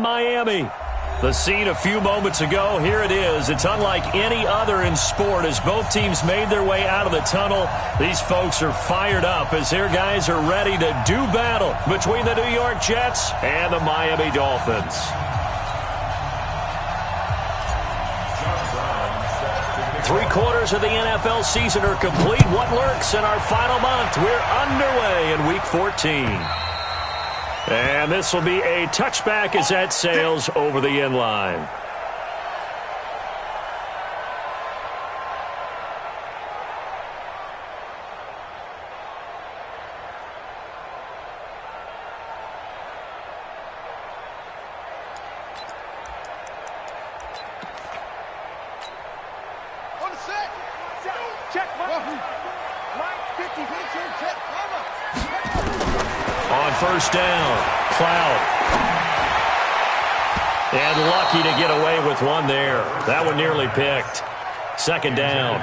Miami. The scene a few moments ago, here it is. It's unlike any other in sport as both teams made their way out of the tunnel. These folks are fired up as their guys are ready to do battle between the New York Jets and the Miami Dolphins. Three-quarters of the NFL season are complete. What lurks in our final month? We're underway in Week 14. And this will be a touchback as that sails over the end line. On first down, Cloud. And lucky to get away with one there. That one nearly picked. Second down.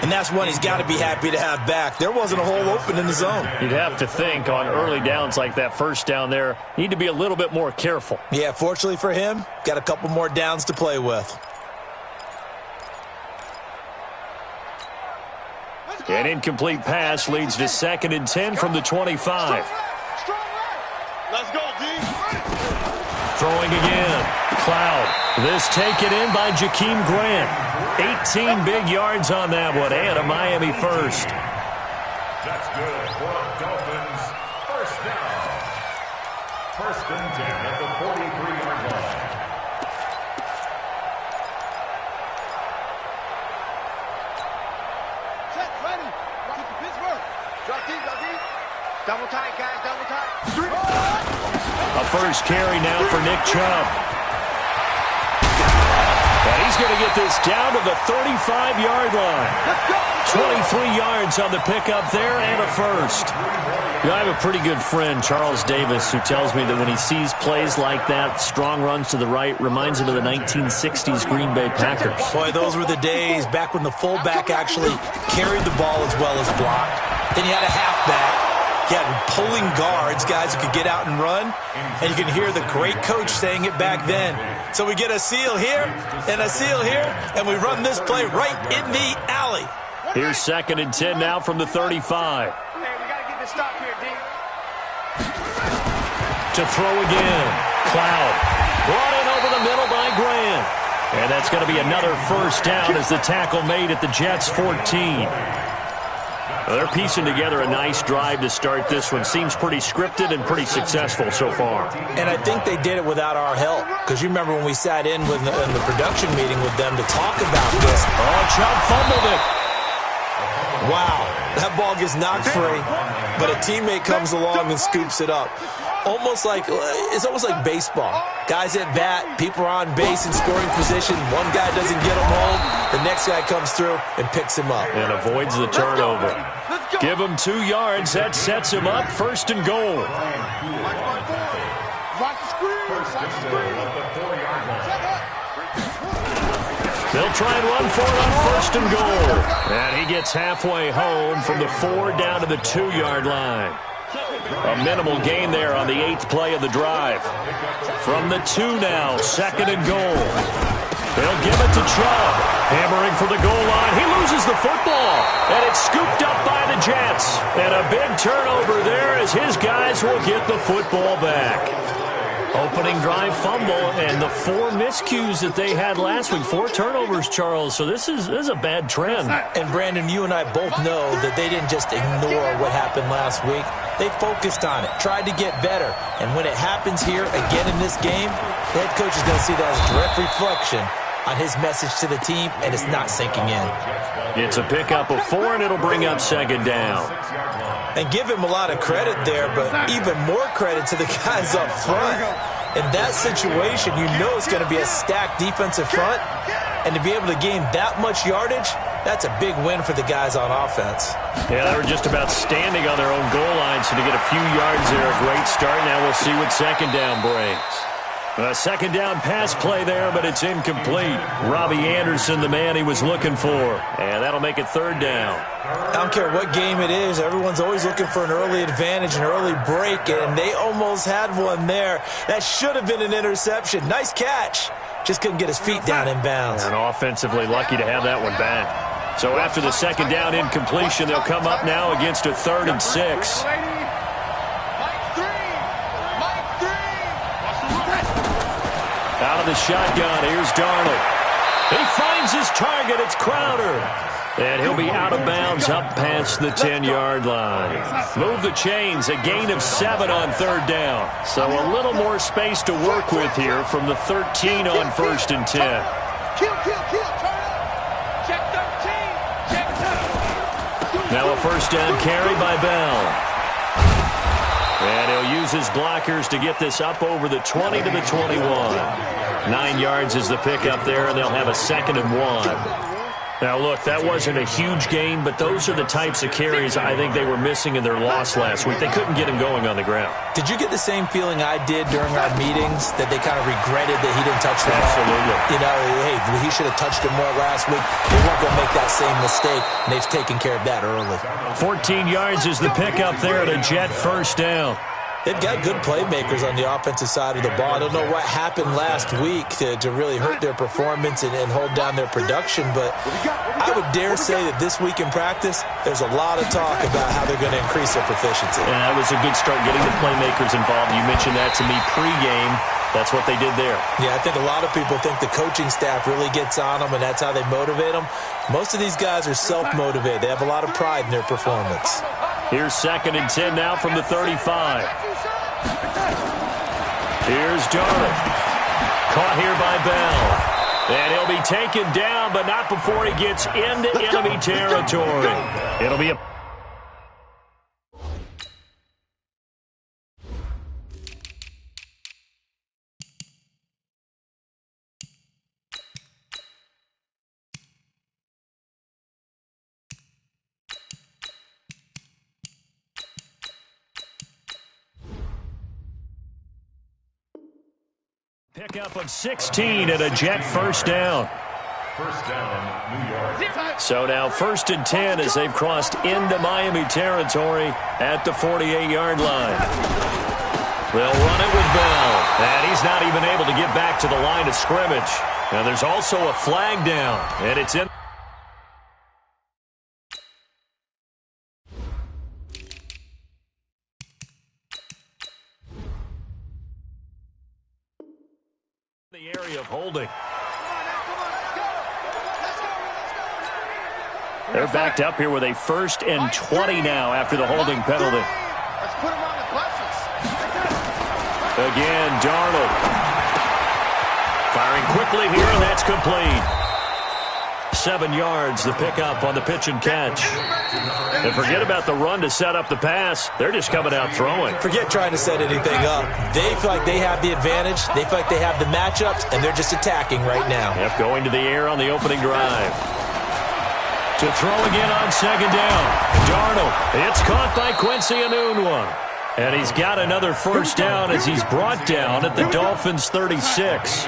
And that's one he's got to be happy to have back. There wasn't a hole open in the zone. You'd have to think on early downs like that first down there, need to be a little bit more careful. Yeah, fortunately for him, got a couple more downs to play with. An incomplete pass leads to 2nd and 10 from the 25. Let's go, D. Throwing again. Cloud. This taken in by Jakeem Grant. 18 big yards on that one and a Miami first. That's good for Dolphins. First down. 1st and 10 at the 43-yard line. Double tight, guys, double tight. A first carry now for Nick Chubb. And he's going to get this down to the 35-yard line. 23 yards on the pickup there and a first. You know, I have a pretty good friend, Charles Davis, who tells me that when he sees plays like that, strong runs to the right, reminds him of the 1960s Green Bay Packers. Boy, those were the days back when the fullback actually carried the ball as well as blocked. Then you had a halfback. You had pulling guards, guys who could get out and run, and you can hear the great coach saying it back then. So we get a seal here and a seal here, and we run this play right in the alley. Here's 2nd and 10 now from the 35. Hey, we got to get this stop here, D. To throw again. Cloud. Brought in over the middle by Grant. And that's going to be another first down as the tackle made at the Jets' 14. They're piecing together a nice drive to start this one. Seems pretty scripted and pretty successful so far. And I think they did it without our help. Because you remember when we sat in with in the production meeting with them to talk about this. Oh, Chubb fumbled it. Wow. That ball gets knocked free, but a teammate comes along and scoops it up. It's almost like baseball. Guys at bat, people are on base in scoring position. One guy doesn't get him home. The next guy comes through and picks him up. And avoids the turnover. Give him 2 yards. That sets him up. 1st and goal. They'll try and run for it on 1st and goal. And he gets halfway home from the 4 down to the 2-yard line. A minimal gain there on the 8th play of the drive. From the 2 now, 2nd and goal. They'll give it to Chubb. Hammering for the goal line. He loses the football. And it's scooped up by the Jets. And a big turnover there as his guys will get the football back. Opening drive fumble and the 4 miscues that they had last week. 4 turnovers, Charles. So this is a bad trend. And, Brandon, you and I both know that they didn't just ignore what happened last week. They focused on it, tried to get better. And when it happens here again in this game, the head coach is going to see that as a direct reflection on his message to the team, and it's not sinking in. It's a pickup of 4, and it'll bring up 2nd down. And give him a lot of credit there, but even more credit to the guys up front. In that situation, you know it's going to be a stacked defensive front, and to be able to gain that much yardage, that's a big win for the guys on offense. Yeah, they were just about standing on their own goal line, so to get a few yards there, a great start. Now we'll see what 2nd down brings. A second down pass play there, but it's incomplete. Robbie Anderson, the man he was looking for. And that'll make it third down. I don't care what game it is. Everyone's always looking for an early advantage, an early break, and they almost had one there. That should have been an interception. Nice catch. Just couldn't get his feet down in bounds. And offensively lucky to have that one back. So after the second down incompletion, they'll come up now against a 3rd and 6. Out of the shotgun, here's Darnold. He finds his target, it's Crowder. And he'll be out of bounds up past the 10-yard line. Move the chains, a gain of 7 on 3rd down. So a little more space to work with here from the 13 on 1st and 10. Now a first down carry by Bell. And he'll use his blockers to get this up over the 20 to the 21. 9 yards is the pickup there, and they'll have a 2nd and 1. Now, look, that wasn't a huge gain, but those are the types of carries I think they were missing in their loss last week. They couldn't get him going on the ground. Did you get the same feeling I did during our meetings, that they kind of regretted that he didn't touch the ball? Absolutely. You know, hey, he should have touched it more last week. They weren't going to make that same mistake, and they've taken care of that early. 14 yards is the pickup there at a Jet first down. They've got good playmakers on the offensive side of the ball. I don't know what happened last week to really hurt their performance and hold down their production, but I would dare say that this week in practice, there's a lot of talk about how they're going to increase their proficiency. Yeah, that was a good start getting the playmakers involved. You mentioned that to me pregame. That's what they did there. Yeah, I think a lot of people think the coaching staff really gets on them, and that's how they motivate them. Most of these guys are self-motivated. They have a lot of pride in their performance. Here's 2nd and 10 now from the 35. Here's Darnold. Caught here by Bell. And he'll be taken down, but not before he gets into enemy territory. It'll be a... Pickup of 16 and a Jet first down. First down, New York. So now 1st and 10 as they've crossed into Miami territory at the 48-yard line. They'll run it with Bell. And he's not even able to get back to the line of scrimmage. Now there's also a flag down, and it's in. The area of holding. They're backed up here with a 1st and 20 now after the holding penalty. Let's put him on the buses. Again, Darnold. Firing quickly here, and that's complete. 7 yards, the pickup on the pitch and catch. And forget about the run to set up the pass. They're just coming out throwing. Forget trying to set anything up. They feel like they have the advantage. They feel like they have the matchups, and they're just attacking right now. Yep, going to the air on the opening drive. To throw again on 2nd down. Darnold. It's caught by Quincy Enunwa. And he's got another first down as he's brought down at the Dolphins' 36.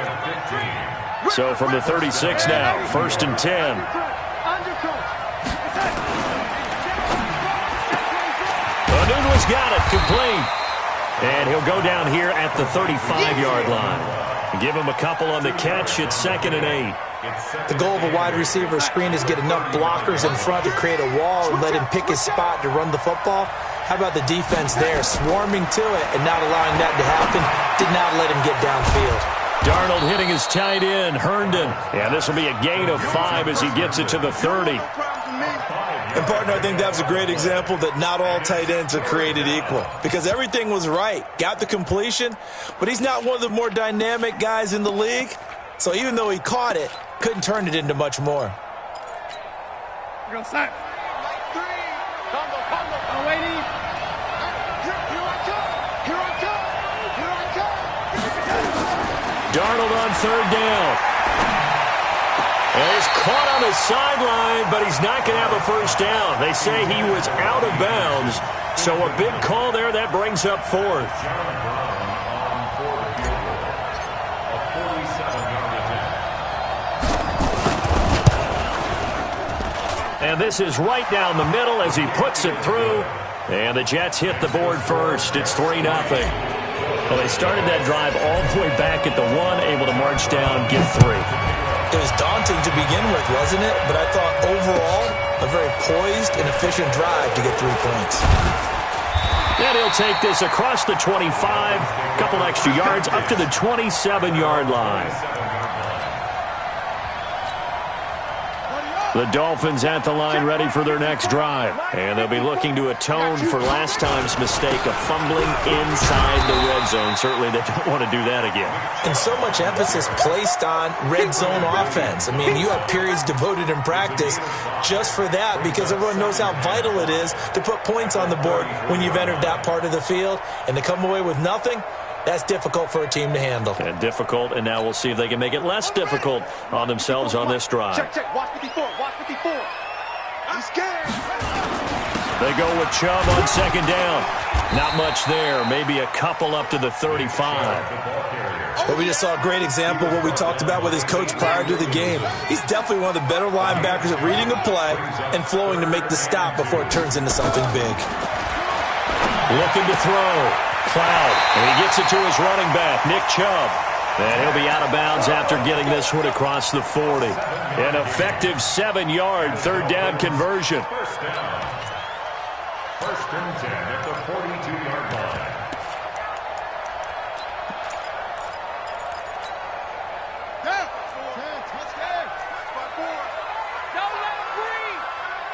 So from the 36 now, 1st and 10. Enunwa's got it, complete. And he'll go down here at the 35-yard line. Give him a couple on the catch. It's 2nd and 8. The goal of a wide receiver screen is get enough blockers in front to create a wall and let him pick his spot to run the football. How about the defense there, swarming to it and not allowing that to happen? Did not let him get downfield. Darnold hitting his tight end, Herndon. And this will be a gain of 5 as he gets it to the 30. And, partner, I think that was a great example that not all tight ends are created equal, because everything was right. Got the completion, but he's not one of the more dynamic guys in the league. So even though he caught it, couldn't turn it into much more. Go sack. Darnold on 3rd down. And he's caught on the sideline, but he's not going to have a first down. They say he was out of bounds. So a big call there. That brings up 4th. And this is right down the middle as he puts it through. And the Jets hit the board first. It's 3-0. Well, they started that drive all the way back at the 1, able to march down, get 3. It was daunting to begin with, wasn't it? But I thought overall, a very poised and efficient drive to get 3 points. And he'll take this across the 25, a couple extra yards, up to the 27-yard line. The Dolphins at the line ready for their next drive. And they'll be looking to atone for last time's mistake of fumbling inside the red zone. Certainly they don't want to do that again. And so much emphasis placed on red zone offense. I mean, you have periods devoted in practice just for that because everyone knows how vital it is to put points on the board when you've entered that part of the field. And to come away with nothing, that's difficult for a team to handle. And difficult, and now we'll see if they can make it less difficult on themselves on this drive. Check. Watch 54. Watch 54. He's scared. They go with Chubb on second down. Not much there. Maybe a couple up to the 35. But we just saw a great example of what we talked about with his coach prior to the game. He's definitely one of the better linebackers at reading a play and flowing to make the stop before it turns into something big. Looking to throw. Cloud, and he gets it to his running back, Nick Chubb. And he'll be out of bounds after getting this one across the 40. An effective 7-yard third down conversion. First and 10 at the 42-yard line. Down. 10. Let's go. 5-4. Don't let him breathe.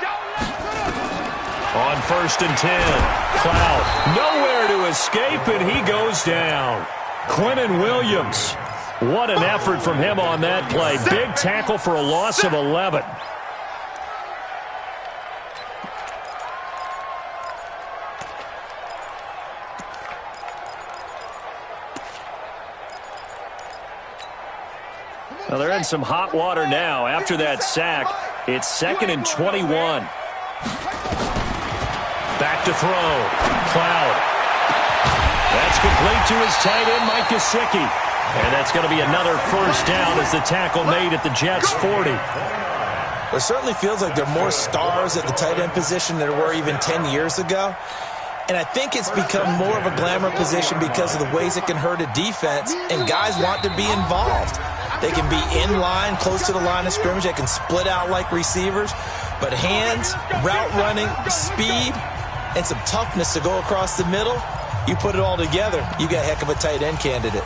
Don't let him. On first and 10. Cloud, nowhere to escape, and he goes down. Quentin Williams. What an effort from him on that play. Big tackle for a loss of 11. Well, they're in some hot water now. After that sack, it's 2nd and 21. Back to throw. Cloud. That's complete to his tight end, Mike Gesicki. And that's going to be another first down as the tackle made at the Jets' 40. Well, it certainly feels like there are more stars at the tight end position than there were even 10 years ago. And I think it's become more of a glamour position because of the ways it can hurt a defense, and guys want to be involved. They can be in line, close to the line of scrimmage. They can split out like receivers. But hands, route running, speed, and some toughness to go across the middle, you put it all together, you got a heck of a tight end candidate.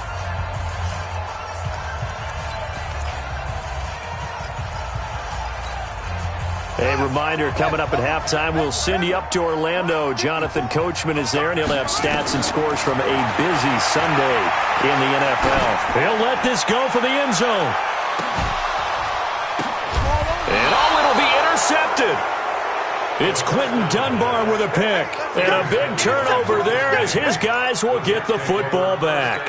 A reminder, coming up at halftime, we'll send you up to Orlando. Jonathan Coachman is there, and he'll have stats and scores from a busy Sunday in the NFL. He'll let this go for the end zone. And it'll be intercepted. It's Quentin Dunbar with a pick. And a big turnover there as his guys will get the football back.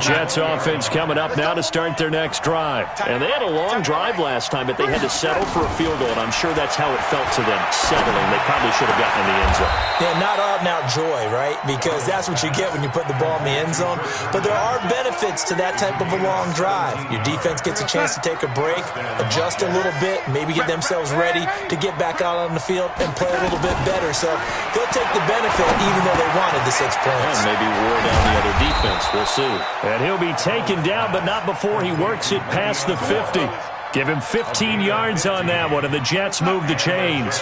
Jets offense coming up now to start their next drive. And they had a long drive last time, but they had to settle for a field goal, and I'm sure that's how it felt to them, settling. They probably should have gotten in the end zone. Yeah, not out-and-out joy, right? Because that's what you get when you put the ball in the end zone. But there are benefits to that type of a long drive. Your defense gets a chance to take a break, adjust a little bit, maybe get themselves ready to get back out on the field and play a little bit better. So they'll take the benefit even though they wanted the 6 points. And maybe wore down the other defense. We'll see. And he'll be taken down, but not before he works it past the 50. Give him 15 yards on that one, and the Jets move the chains.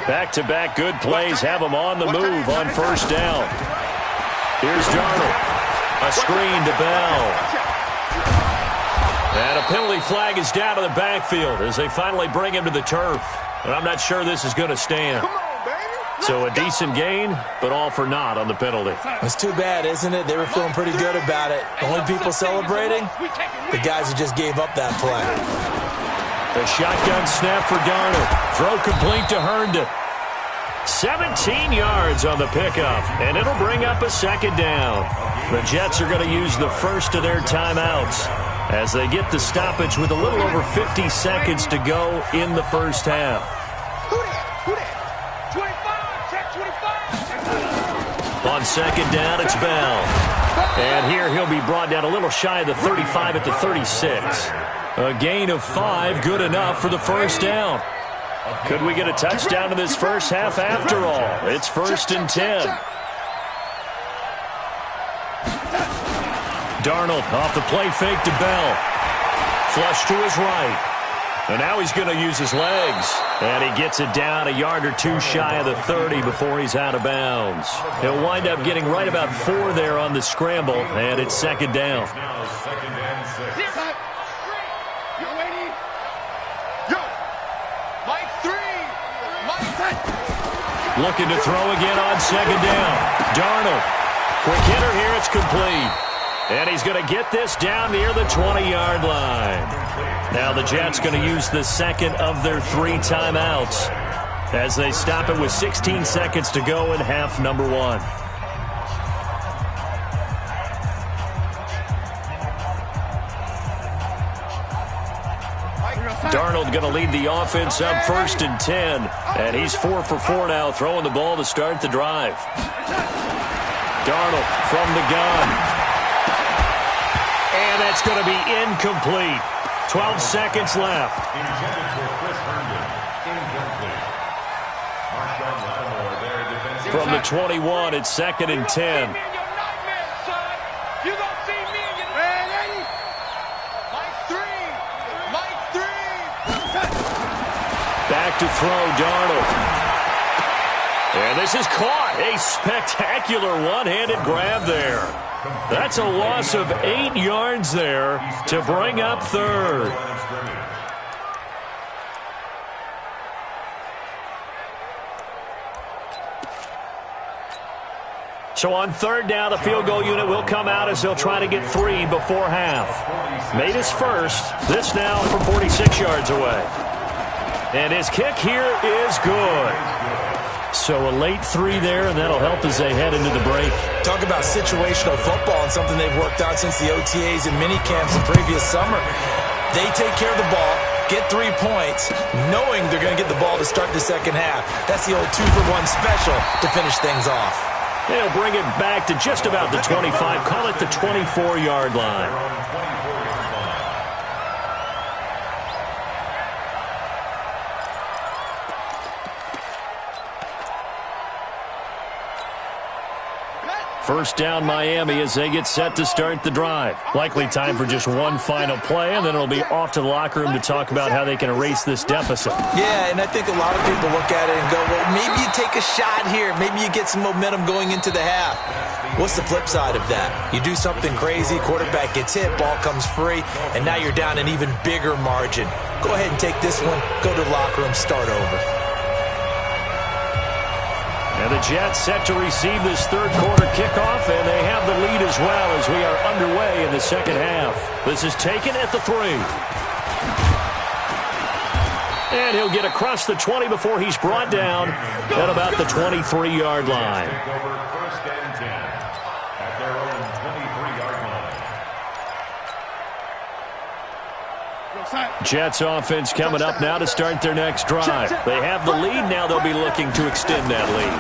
Back-to-back good plays have him on the move on first down. Here's Darnold. A screen to Bell. And a penalty flag is down to the backfield as they finally bring him to the turf. And I'm not sure this is going to stand. So a decent gain, but all for naught on the penalty. It's too bad, isn't it? They were feeling pretty good about it. The only people celebrating, the guys who just gave up that play. The shotgun snap for Darnold. Throw complete to Herndon. 17 yards on the pickup, and it'll bring up a second down. The Jets are going to use the first of their timeouts as they get the stoppage with a little over 50 seconds to go in the first half. On second down, it's Bell. And here he'll be brought down a little shy of the 35 at the 36. A gain of 5, good enough for the first down. Could we get a touchdown in this first half after all? It's 1st and 10. Darnold off the play fake to Bell. Flush to his right. And now he's going to use his legs. And he gets it down a yard or two shy of the 30 before he's out of bounds. He'll wind up getting right about 4 there on the scramble, and it's 2nd down. Looking to throw again on 2nd down. Darnold. Quick hitter here, it's complete. And he's going to get this down near the 20-yard line. Now the Jets going to use the second of their 3 timeouts as they stop it with 16 seconds to go in half number 1. Darnold going to lead the offense up 1st and 10. And he's 4 for 4 now, throwing the ball to start the drive. Darnold from the gun. And that's going to be incomplete. 12 seconds left. From the 21, it's 2nd and 10. Back to throw, Darnold. And this is caught. A spectacular one-handed grab there. That's a loss of 8 yards there to bring up 3rd. So on 3rd down, the field goal unit will come out as they'll try to get 3 before half. Made his first. This now from 46 yards away. And his kick here is good. So a late 3 there, and that'll help as they head into the break. Talk about situational football and something they've worked on since the OTAs and minicamps in previous summer. They take care of the ball, get 3 points, knowing they're going to get the ball to start the second half. That's the old 2-for-1 special to finish things off. They'll bring it back to just about the 25, call it the 24-yard line. First down Miami as they get set to start the drive. Likely time for just one final play, and then it'll be off to the locker room to talk about how they can erase this deficit. Yeah, and I think a lot of people look at it and go, well, maybe you take a shot here. Maybe you get some momentum going into the half. What's the flip side of that? You do something crazy, quarterback gets hit, ball comes free, and now you're down an even bigger margin. Go ahead and take this one, go to the locker room, start over. And the Jets set to receive this 3rd quarter kickoff, and they have the lead as well as we are underway in the second half. This is taken at the 3. And he'll get across the 20 before he's brought down at about the 23-yard line. First and 10 at their own 23-yard line. Jets offense coming up now to start their next drive. They have the lead. Now they'll be looking to extend that lead.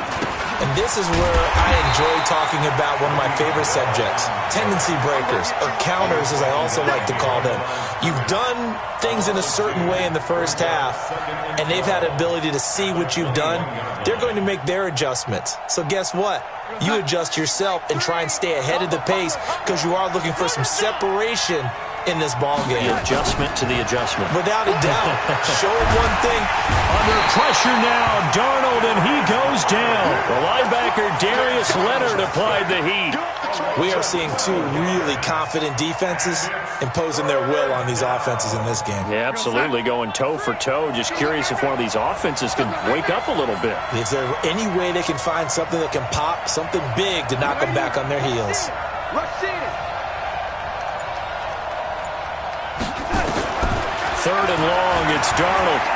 And this is where I enjoy talking about one of my favorite subjects, tendency breakers, or counters as I also like to call them. You've done things in a certain way in the first half, and they've had the ability to see what you've done. They're going to make their adjustments. So guess what? You adjust yourself and try and stay ahead of the pace because you are looking for some separation in this ball game. The adjustment to the adjustment. Without a doubt. Show him one thing. Under pressure now, Darnold, and he goes down. The linebacker, Darius Leonard, applied the heat. We are seeing 2 really confident defenses imposing their will on these offenses in this game. Yeah, absolutely, going toe for toe. Just curious if one of these offenses can wake up a little bit. Is there any way they can find something that can pop, something big to knock them back on their heels? Third and long, it's Darnold.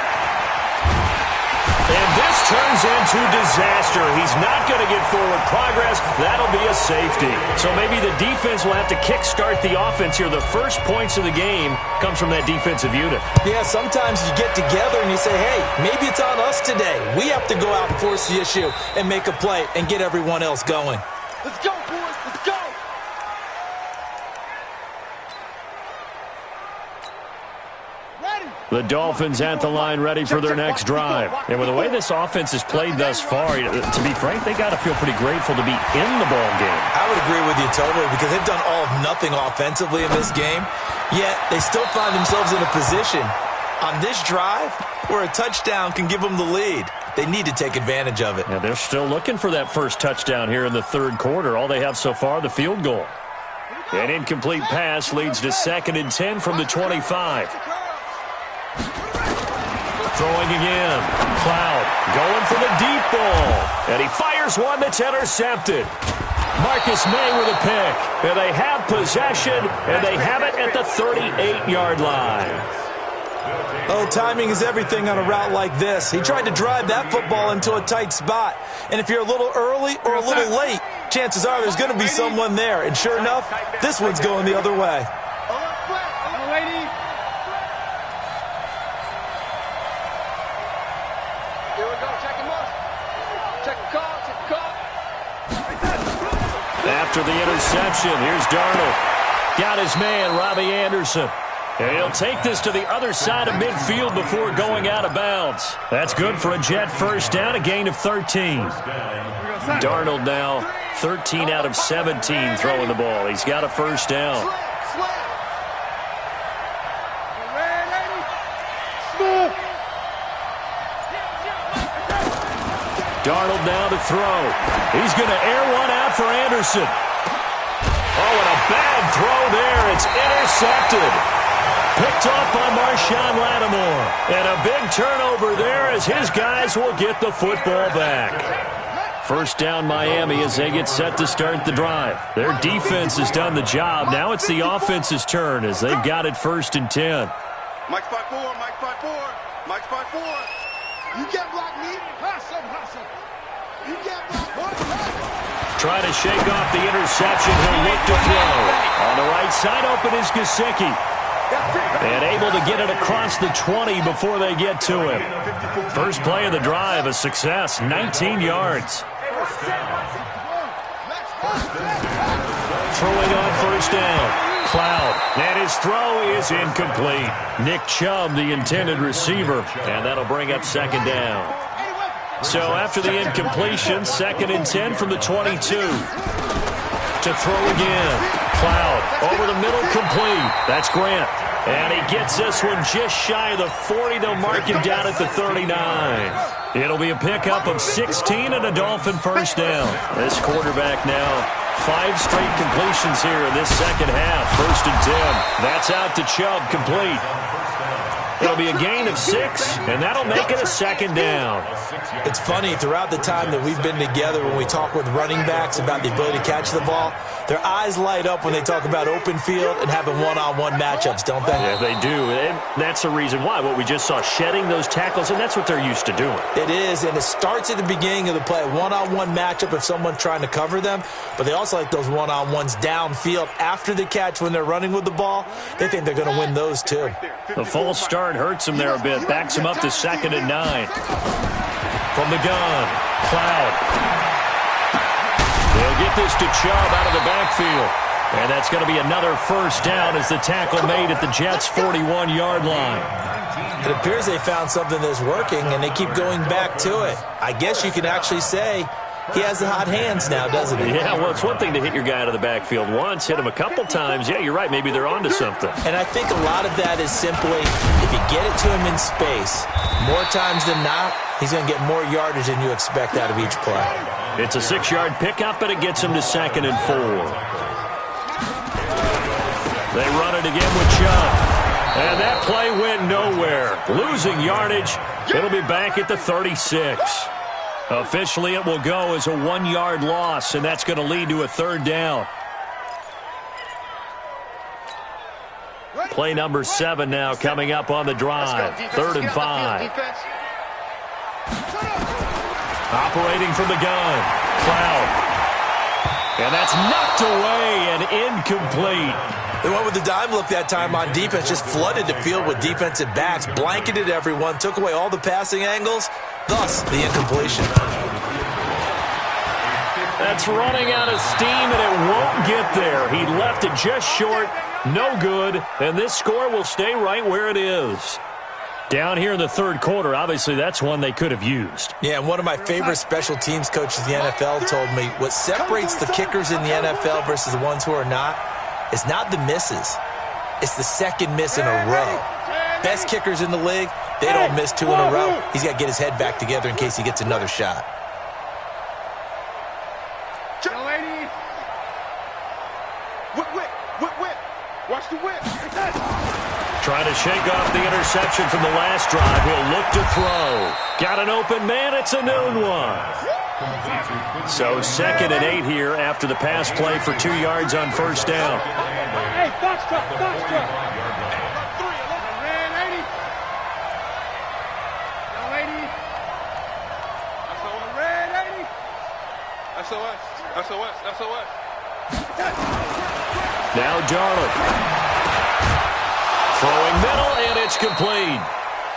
And this turns into disaster. He's not going to get forward progress. That'll be a safety. So maybe the defense will have to kickstart the offense here. The first points of the game comes from that defensive unit. Yeah, sometimes you get together and you say, hey, maybe it's on us today. We have to go out and force the issue and make a play and get everyone else going. Let's go, boys. Let's go. The Dolphins at the line ready for their next drive. And with the way this offense has played thus far, to be frank, they got to feel pretty grateful to be in the ball game. I would agree with you totally because they've done all of nothing offensively in this game, yet they still find themselves in a position on this drive where a touchdown can give them the lead. They need to take advantage of it. Yeah, they're still looking for that first touchdown here in the third quarter. All they have so far, the field goal. An incomplete pass leads to 2nd and 10 from the 25. Throwing again. Cloud going for the deep ball. And he fires one that's intercepted. Marcus May with a pick. And they have possession, and they have it at the 38-yard line. Oh, timing is everything on a route like this. He tried to drive that football into a tight spot. And if you're a little early or a little late, chances are there's going to be someone there. And sure enough, this one's going the other way. After the interception, here's Darnold. Got his man, Robbie Anderson. And he'll take this to the other side of midfield before going out of bounds. That's good for a Jet first down, a gain of 13. Darnold now 13 out of 17 throwing the ball. He's got a first down. Darnold now to throw. He's going to air one out for Anderson. Oh, and a bad throw there. It's intercepted. Picked off by Marshawn Lattimore. And a big turnover there as his guys will get the football back. First down Miami as they get set to start the drive. Their defense has done the job. Now it's the offense's turn as they've got it 1st and 10. Mike 5-4, Mike 5-4, Mike 5-4. You can't block me. Hustle. You can't block me. Try to shake off the interception. He'll look to throw. On the right side open is Gesicki. And able to get it across the 20 before they get to him. First play of the drive, a success, 19 yards. Throwing on first down. Cloud. And his throw is incomplete. Nick Chubb, the intended receiver. And that'll bring up 2nd down. So after the incompletion, 2nd and 10 from the 22. To throw again. Cloud over the middle, complete. That's Grant. And he gets this one just shy of the 40. They'll mark him down at the 39. It'll be a pickup of 16 and a Dolphin first down. This quarterback now 5 straight completions here in this second half. 1st and 10. That's out to Chubb, complete. It'll be a gain of 6, and that'll make it a 2nd down. It's funny, throughout the time that we've been together, when we talk with running backs about the ability to catch the ball, their eyes light up when they talk about open field and having one-on-one matchups, don't they? Yeah, they do. And that's the reason why. What we just saw, shedding those tackles, and that's what they're used to doing. It is, and it starts at the beginning of the play. One-on-one matchup if someone's trying to cover them, but they also like those one-on-ones downfield after the catch when they're running with the ball. They think they're going to win those, too. The false start hurts him there a bit. Backs him up to 2nd and 9. From the gun, Cloud. They'll get this to Chubb out of the backfield. And that's going to be another first down as the tackle made at the Jets' 41-yard line. It appears they found something that's working, and they keep going back to it. I guess you can actually say he has the hot hands now, doesn't he? Yeah, well, it's one thing to hit your guy out of the backfield once, hit him a couple times. Yeah, you're right. Maybe they're onto something. And I think a lot of that is simply if you get it to him in space, more times than not, he's going to get more yardage than you expect out of each play. It's a 6-yard pickup, and it gets him to 2nd and 4. They run it again with Chubb. And that play went nowhere. Losing yardage. It'll be back at the 36. Officially, it will go as a 1-yard loss, and that's going to lead to a 3rd down. Play number 7 now coming up on the drive. 3rd and 5. Operating from the gun. Cloud. And that's knocked away and incomplete. They went with the dime look that time on defense, just flooded the field with defensive backs, blanketed everyone, took away all the passing angles, thus the incompletion. That's running out of steam, and it won't get there. He left it just short, no good, and this score will stay right where it is. Down here in the third quarter, obviously that's one they could have used. Yeah, and one of my favorite special teams coaches in the NFL told me what separates the kickers in the NFL versus the ones who are not is not the misses. It's the second miss in a row. Best kickers in the league, they don't miss 2 in a row. He's got to get his head back together in case he gets another shot. Whip. Watch the whip. Trying to shake off the interception from the last drive. He'll look to throw. Got an open man. It's a noon one. So 2nd and 8 here after the pass play for 2 yards on first down. Hey, box truck. Red 80. Young lady. That's on the red 80. SOS. Now Darnold. Throwing middle, and it's complete.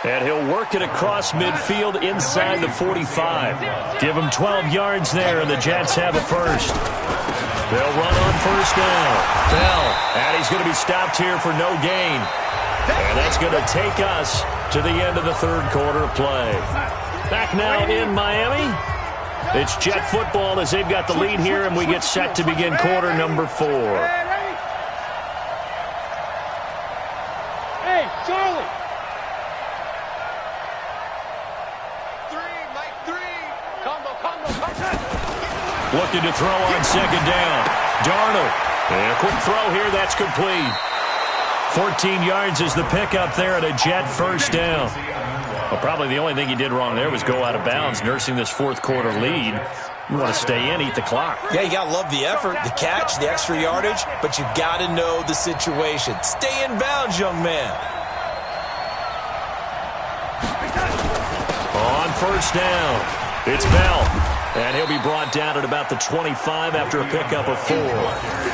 And he'll work it across midfield inside the 45. Give him 12 yards there, and the Jets have a first. They'll run on first down. Bell, and he's going to be stopped here for no gain. And that's going to take us to the end of the third quarter of play. Back now in Miami. It's Jet football as they've got the lead here, and we get set to begin quarter number 4. Hey, Charlie. 3, Mike 3. Combo. Looking to throw on second down. Darnold. And a quick throw here. That's complete. 14 yards is the pickup there at a Jet first down. Well, probably the only thing he did wrong there was go out of bounds, nursing this fourth quarter lead. You want to stay in, eat the clock. Yeah, you got to love the effort, the catch, the extra yardage, but you got to know the situation. Stay in bounds, young man. On first down, it's Bell. And he'll be brought down at about the 25 after a pickup of 4.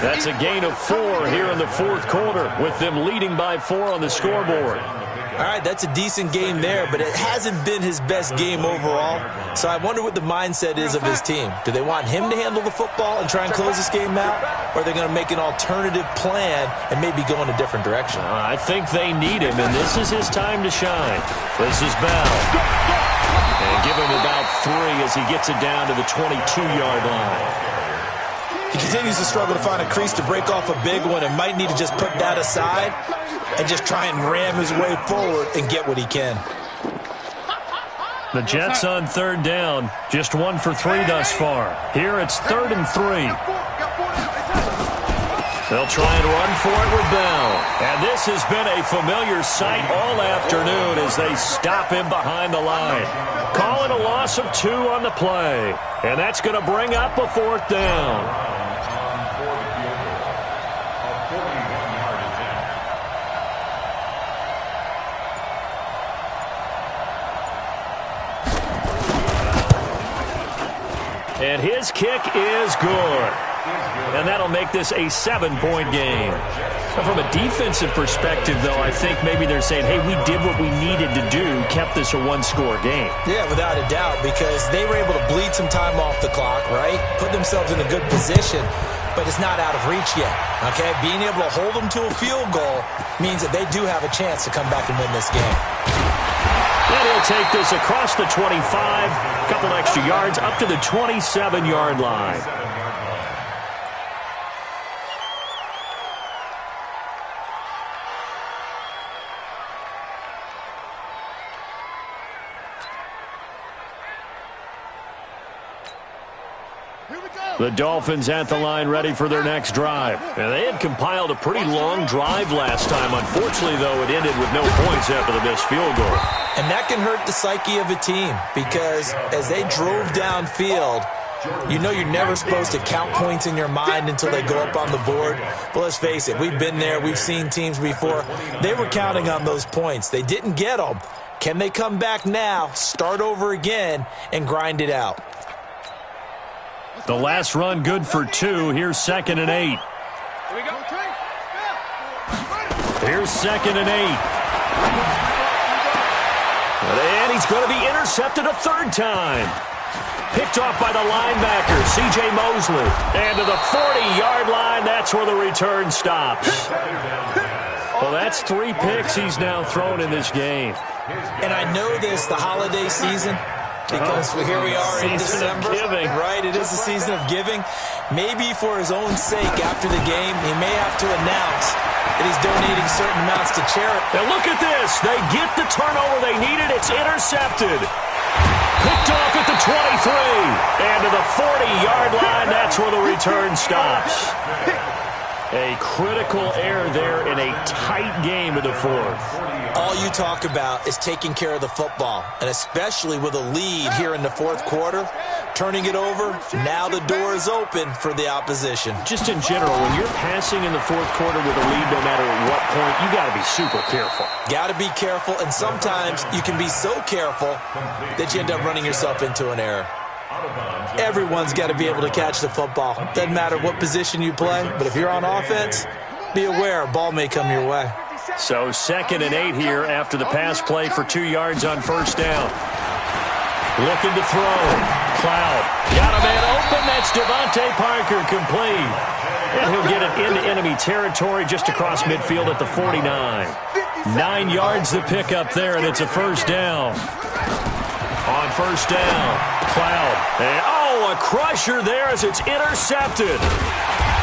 That's a gain of 4 here in the fourth quarter, with them leading by 4 on the scoreboard. All right, that's a decent game there, but it hasn't been his best game overall. So I wonder what the mindset is of his team. Do they want him to handle the football and try and close this game out? Or are they going to make an alternative plan and maybe go in a different direction? I think they need him, and this is his time to shine. This is Bell. And give him about 3 as he gets it down to the 22-yard line. He continues to struggle to find a crease to break off a big one and might need to just put that aside and just try and ram his way forward and get what he can. The Jets on third down, just 1 for 3 thus far. Here it's 3rd and 3. They'll try and run for it with Bell. And this has been a familiar sight all afternoon as they stop him behind the line. Call it a loss of 2 on the play. And that's going to bring up a 4th down. And his kick is good. And that'll make this a 7-point game. So from a defensive perspective, though, I think maybe they're saying, hey, we did what we needed to do, kept this a 1-score game. Yeah, without a doubt, because they were able to bleed some time off the clock, right? Put themselves in a good position, but it's not out of reach yet, okay? Being able to hold them to a field goal means that they do have a chance to come back and win this game. And he'll take this across the 25, a couple extra yards, up to the 27-yard line. The Dolphins at the line ready for their next drive. And they had compiled a pretty long drive last time. Unfortunately, though, it ended with no points after the missed field goal. And that can hurt the psyche of a team because as they drove downfield, you know you're never supposed to count points in your mind until they go up on the board. But let's face it, we've been there. We've seen teams before. They were counting on those points. They didn't get them. Can they come back now, start over again, and grind it out? The last run good for 2. Here's 2nd and 8. Here's 2nd and 8. And he's going to be intercepted a 3rd time. Picked off by the linebacker, C.J. Mosley. And to the 40-yard line, that's where the return stops. Well, that's 3 picks he's now thrown in this game. And I know this, the holiday season, because here we are in December. Giving. Right, it is the season of giving. Maybe for his own sake after the game, he may have to announce that he's donating certain amounts to charity. Now look at this. They get the turnover they needed. It's intercepted. Picked off at the 23. And to the 40-yard line, that's where the return stops. A critical error there in a tight game in the fourth. All you talk about is taking care of the football, and especially with a lead here in the fourth quarter, turning it over, now the door is open for the opposition. Just in general, when you're passing in the fourth quarter with a lead, no matter at what point, you got to be super careful. Got to be careful, and sometimes you can be so careful that you end up running yourself into an error. Everyone's got to be able to catch the football. Doesn't matter what position you play, but if you're on offense, be aware, ball may come your way. So 2nd and 8 here after the pass play for 2 yards on first down. Looking to throw. Cloud. Got a man open. That's Devontae Parker complete. And he'll get it into enemy territory just across midfield at the 49. 9 yards to pick up there, and it's a first down. On first down, Cloud. And, a crusher there as it's intercepted.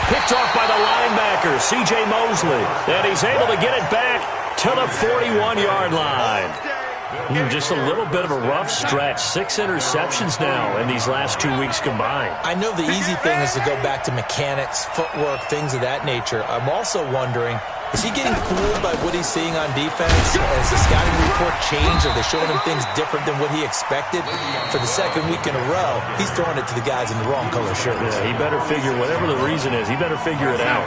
Picked off by the linebacker, C.J. Mosley. And he's able to get it back to the 41-yard line. Just a little bit of a rough stretch. 6 interceptions now in these last 2 weeks combined. I know the easy thing is to go back to mechanics, footwork, things of that nature. I'm also wondering, is he getting fooled by what he's seeing on defense? Has the scouting report changed? Are they showing him things different than what he expected? For the 2nd week in a row, he's throwing it to the guys in the wrong color shirts. Yeah, he better figure, whatever the reason is, he better figure it out.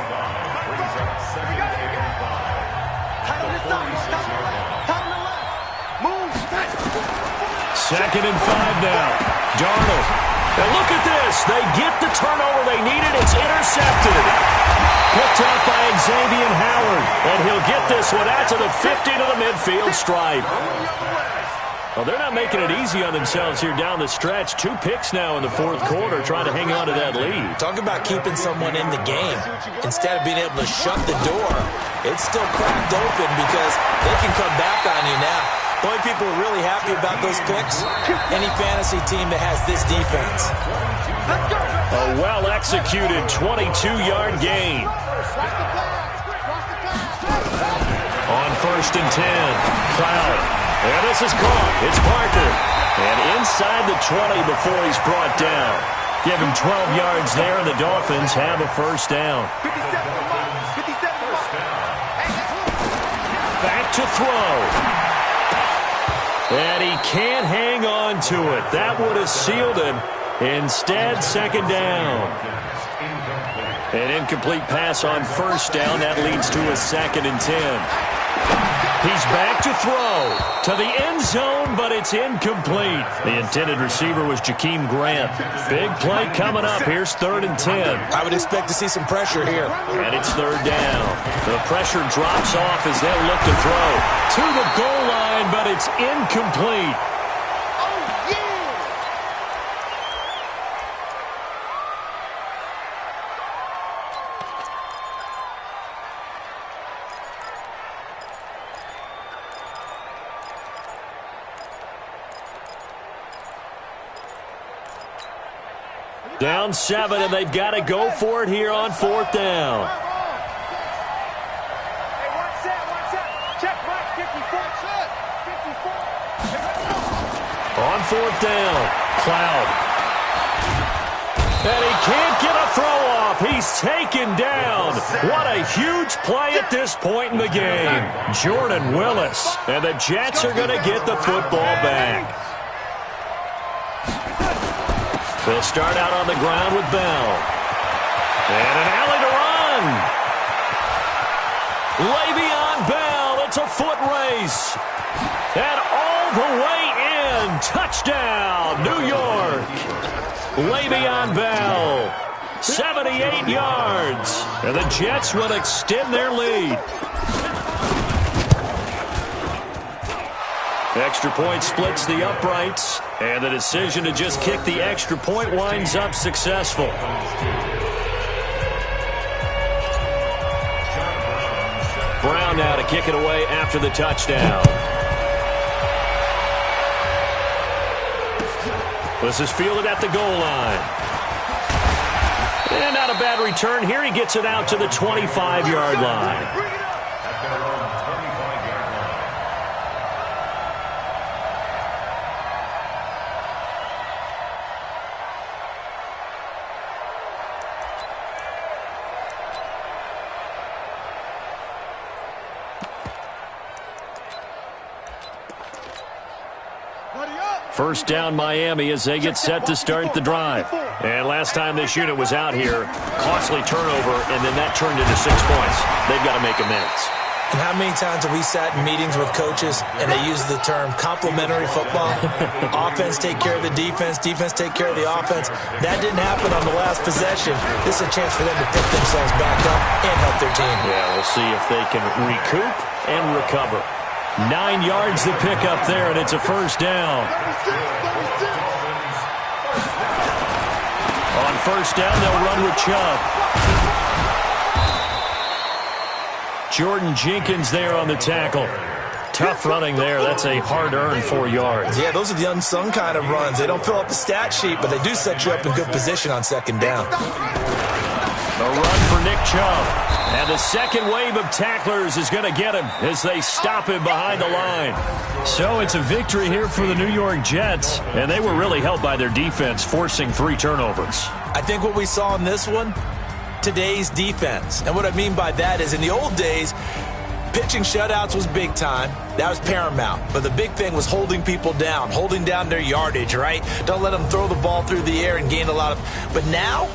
Second and 5 now. Darnold. And look at this. They get the turnover they needed. It's intercepted. Picked up by Xavier Howard. And he'll get this one out to the 50 to the midfield stripe. Well, they're not making it easy on themselves here down the stretch. 2 picks now in the fourth quarter trying to hang on to that lead. Talk about keeping someone in the game. Instead of being able to shut the door, it's still cracked open because they can come back on you now. The only people who are really happy about those picks, any fantasy team that has this defense. A well-executed 22-yard gain. On first and 10, Cloud. And this is caught. It's Parker. And inside the 20 before he's brought down. Give him 12 yards there, and the Dolphins have a first down. Back to throw. And he can't hang on to it. That would have sealed him. Instead, second down. An incomplete pass on first down. That leads to a 2nd and 10. He's back to throw to the end zone, but it's incomplete. The intended receiver was Jakeem Grant. Big play coming up. Here's 3rd and 10. I would expect to see some pressure here. And it's 3rd down. The pressure drops off as they'll look to throw to the goal line, but it's incomplete. Down 7, and they've got to go for it here on 4th down. On 4th down, Cloud. And he can't get a throw off. He's taken down. What a huge play at this point in the game. Jordan Willis. And the Jets are going to get the football back. They'll start out on the ground with Bell. And an alley to run. Le'Veon Bell, it's a foot race. And all the way in. Touchdown, New York. Le'Veon Bell, 78 yards. And the Jets will extend their lead. Extra point splits the uprights, and the decision to just kick the extra point winds up successful. Brown now to kick it away after the touchdown. This is fielded at the goal line. And not a bad return here. He gets it out to the 25-yard line. First down Miami as they get set to start the drive. And last time this unit was out here, costly turnover, and then that turned into 6 points. They've got to make amends. And how many times have we sat in meetings with coaches and they use the term complementary football? Offense take care of the defense, defense take care of the offense. That didn't happen on the last possession. This is a chance for them to pick themselves back up and help their team. Yeah, we'll see if they can recoup and recover. 9 yards to pick up there, and it's a first down. On first down, they'll run with Chubb. Jordan Jenkins there on the tackle. Tough running there. That's a hard-earned 4 yards. Yeah, those are the unsung kind of runs. They don't fill up the stat sheet, but they do set you up in good position on second down. A run for Nick Chubb. And the second wave of tacklers is going to get him as they stop him behind the line. So it's a victory here for the New York Jets, and they were really helped by their defense, forcing 3 turnovers. I think what we saw in this one, today's defense. And what I mean by that is in the old days, pitching shutouts was big time. That was paramount. But the big thing was holding people down, holding down their yardage, right? Don't let them throw the ball through the air and gain a lot of... But now,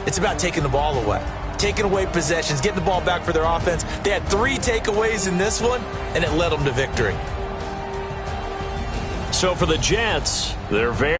it's about taking the ball away. Taking away possessions, getting the ball back for their offense. They had 3 takeaways in this one, and it led them to victory. So for the Jets, they're very...